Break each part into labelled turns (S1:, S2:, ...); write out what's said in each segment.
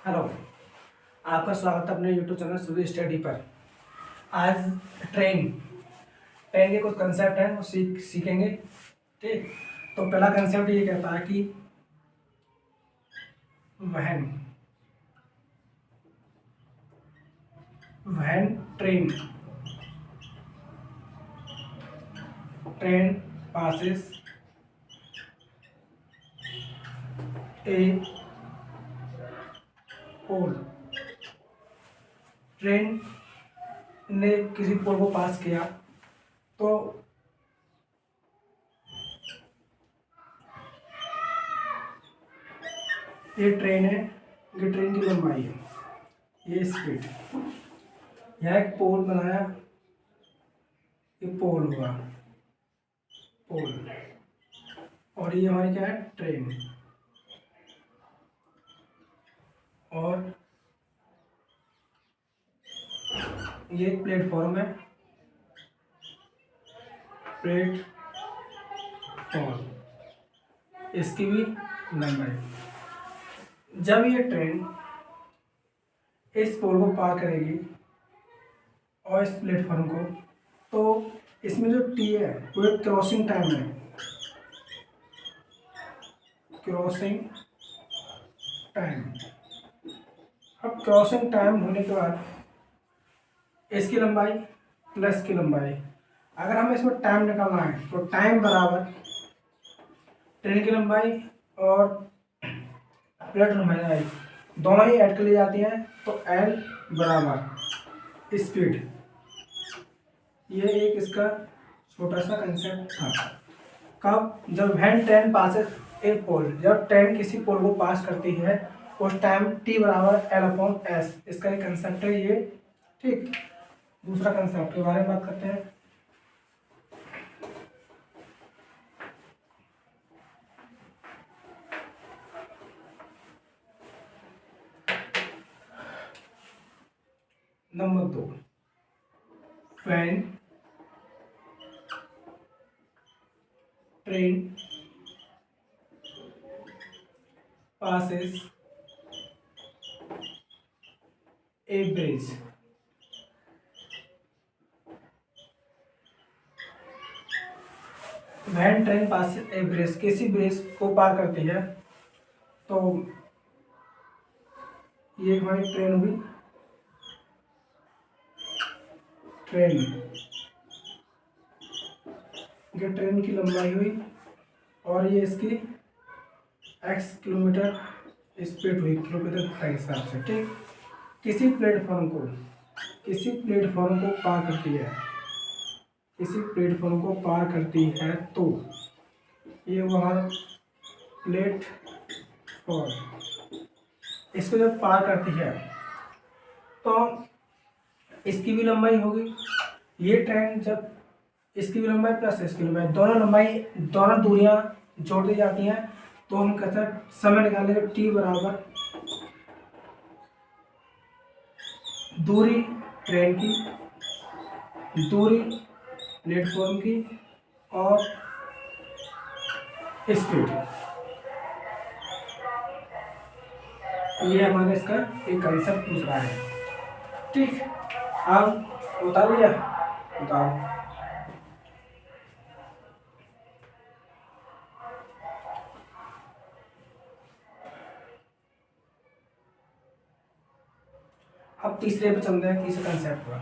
S1: Hello. आपका स्वागत है अपने यूट्यूब चैनल सुबह स्टडी पर। आज ट्रेन ट्रेन के कुछ कंसेप्ट हैं वो सीखेंगे। ठीक। तो पहला कंसेप्ट ये कहता है कि वहन वहन ट्रेन ट्रेन पासिस ए पोल। ट्रेन ने किसी पोल को पास किया तो ये ट्रेन है, ये ट्रेन की लंबाई है, ये स्पीड। यहाँ एक पोल बनाया, ये पोल हुआ, पोल। और ये हमारी क्या है, ट्रेन। और ये एक प्लेटफॉर्म है, प्लेटफॉर्म। इसकी भी लंबाई। जब ये ट्रेन इस पोल को पार करेगी और इस प्लेटफॉर्म को, तो इसमें जो टी है वो एक क्रॉसिंग टाइम है, क्रॉसिंग टाइम। अब क्रॉसिंग टाइम होने के बाद इसकी लंबाई प्लस की लंबाई, अगर हमें इसमें टाइम निकालना है तो टाइम बराबर ट्रेन की लंबाई और प्लेट लंबाई दोनों ही ऐड कर ली जाती हैं, तो एल बराबर स्पीड। ये एक इसका छोटा सा कंसेप्ट था। कब? जब व्हेन ट्रेन पासेस ए पोल, जब ट्रेन किसी पोल को पास करती है उस टाइम टी बराबर एल अपॉन एस। इसका एक कंसेप्ट है ये। ठीक। दूसरा कंसेप्ट के बारे में बात करते हैं। Number 2, when train passes a bridge। When train passes a bridge, किसी ब्रिज को पार करती है, तो ये हमारी ट्रेन हुई, ट्रेन। ये ट्रेन की लंबाई हुई और ये इसकी एक्स किलोमीटर स्पीड हुई, किलोमीटर के हिसाब से। ठीक। किसी प्लेटफॉर्म को पार करती है, किसी प्लेटफॉर्म को पार करती है, तो ये वहाँ प्लेटफॉर्म, इसको जब पार करती है तो इसकी भी लंबाई होगी। ये ट्रेन जब इसकी भी लंबाई प्लस इसकी लंबाई, दोनों दूरियां जोड़ दी जाती हैं, तो हम कहते हैं समय निकालेंगे टी बराबर दूरी ट्रेन की, दूरी प्लेटफॉर्म की और स्पीड। ये हमारे इसका एक कंसेप्ट पूछ रहा है। ठीक। अब उतार लिया, उतारो। अब तीसरे पे चलते हैं, तीसरा कंसेप्ट हुआ।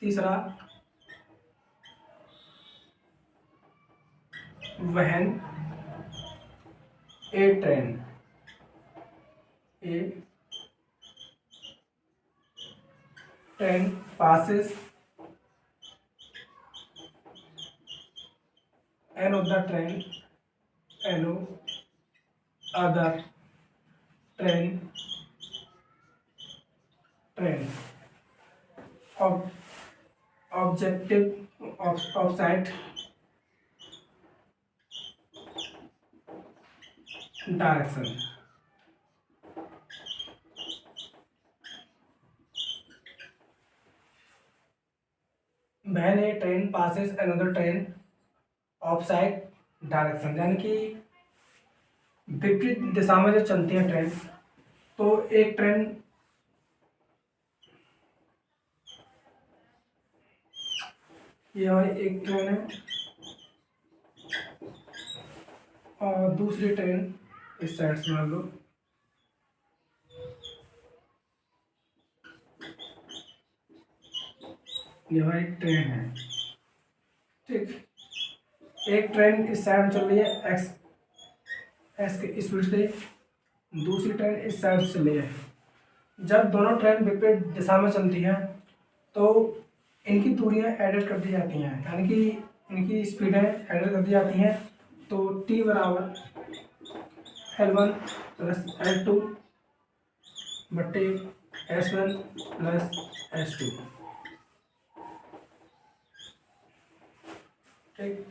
S1: तीसरा, when A train passes an other train of objective of site direction. When A train passes another train of side direction, यानी कि विपरीत दिशा में जो चलती है ट्रेन, तो एक ट्रेन ये हमारी एक ट्रेन है और दूसरी ट्रेन इस साइड से मान लो, ये हमारी ट्रेन है। ठीक, एक ट्रेन इस साइड में चल रही है एक्स की स्पीड से, दूसरी ट्रेन इस साइड से चल रही है। जब दोनों ट्रेन विपरीत दिशा में चलती हैं तो इनकी दूरियां एडिट कर दी जाती हैं, यानी कि इनकी स्पीडें एडिट कर दी जाती हैं। तो t बराबर L1 प्लस L2 बट्टे S1 प्लस S2। ठीक,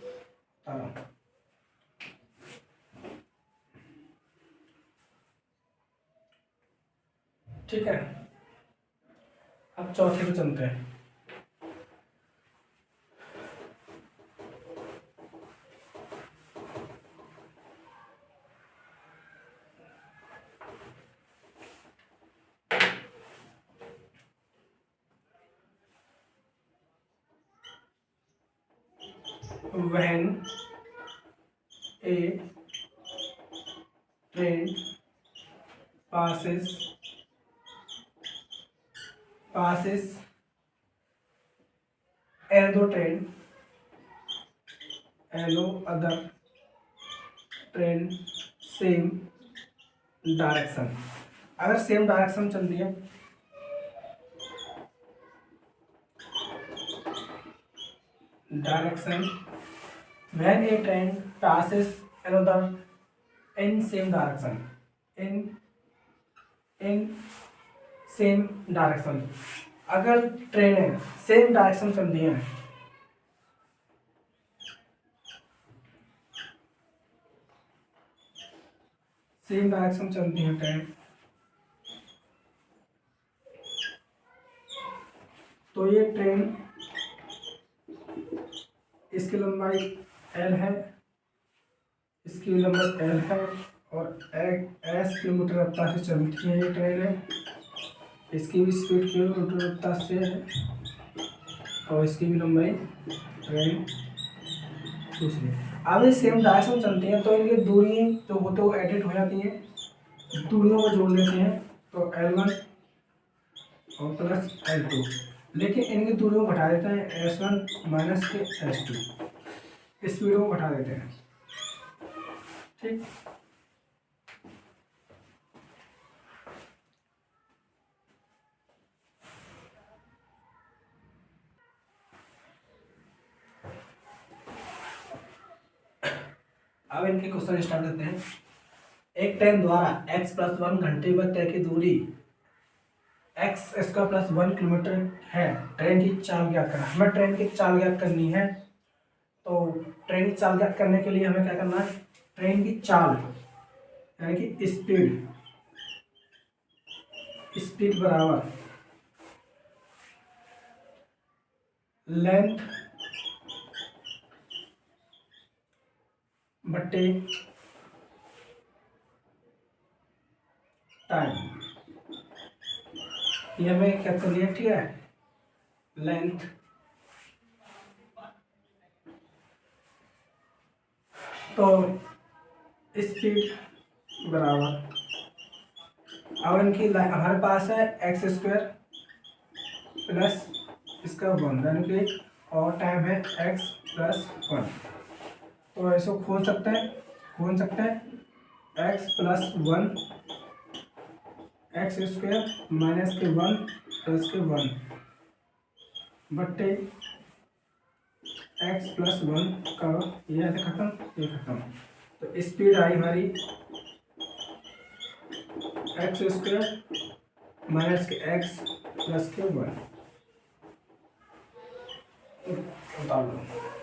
S1: ठीक है। अब चौथे पे चलते हैं। When a train passes another other train same direction. अगर सेम डायरेक्शन चल रही है, direction when a train passes another in same direction, in same direction, अगर ट्रेनें सेम डायरेक्शन चल रही हैं, सेम डायरेक्शन चलती हैं ट्रेन, तो ये ट्रेन इसकी लंबाई L है, इसकी लंबाई L है और S किलोमीटर रफ्तार से चलती है ये ट्रेन है। इसकी भी स्पीड किलोमीटर रफ्तार से है और इसकी भी लंबाई ट्रेन दूसरी। अब ये सेम डायरेक्शन चलती हैं तो इनकी दूरी जो होते वो एडिट हो जाती हैं, दूरियों को जोड़ लेते हैं तो L1 और प्लस L2, लेकिन इनकी दूरियों को घटा देते हैं S1 माइनस के S2, स्पीडों को घटा देते हैं। ठीक, अब इनके क्वेश्चन स्टार्ट करते हैं। एक ट्रेन द्वारा x प्लस 1 घंटे में तय की दूरी x इसका प्लस 1 किलोमीटर है। ट्रेन की चाल ज्ञात करना, हमें ट्रेन की चाल ज्ञात करनी है। तो ट्रेन की चाल ज्ञात करने के लिए हमें क्या करना है, ट्रेन की चाल यानी कि स्पीड बराबर लेंथ बट्टे टाइम, ये हमें क्या करनी है, ठीक है, लेंथ तो स्पीड बराबर, अब इनकी हमारे पास है एक्स स्क्वायर प्लस इसका 1 यानी कि और टाइम है x प्लस 1। तो ऐसे खोल सकते हैं x plus 1 x square minus के 1 प्लस के 1 बट्टे x प्लस 1 का ये ऐसे खत्म, ये खत्म। तो स्पीड आई हमारी एक्स स्क्वायर माइनस के x प्लस के 1। उतार लो।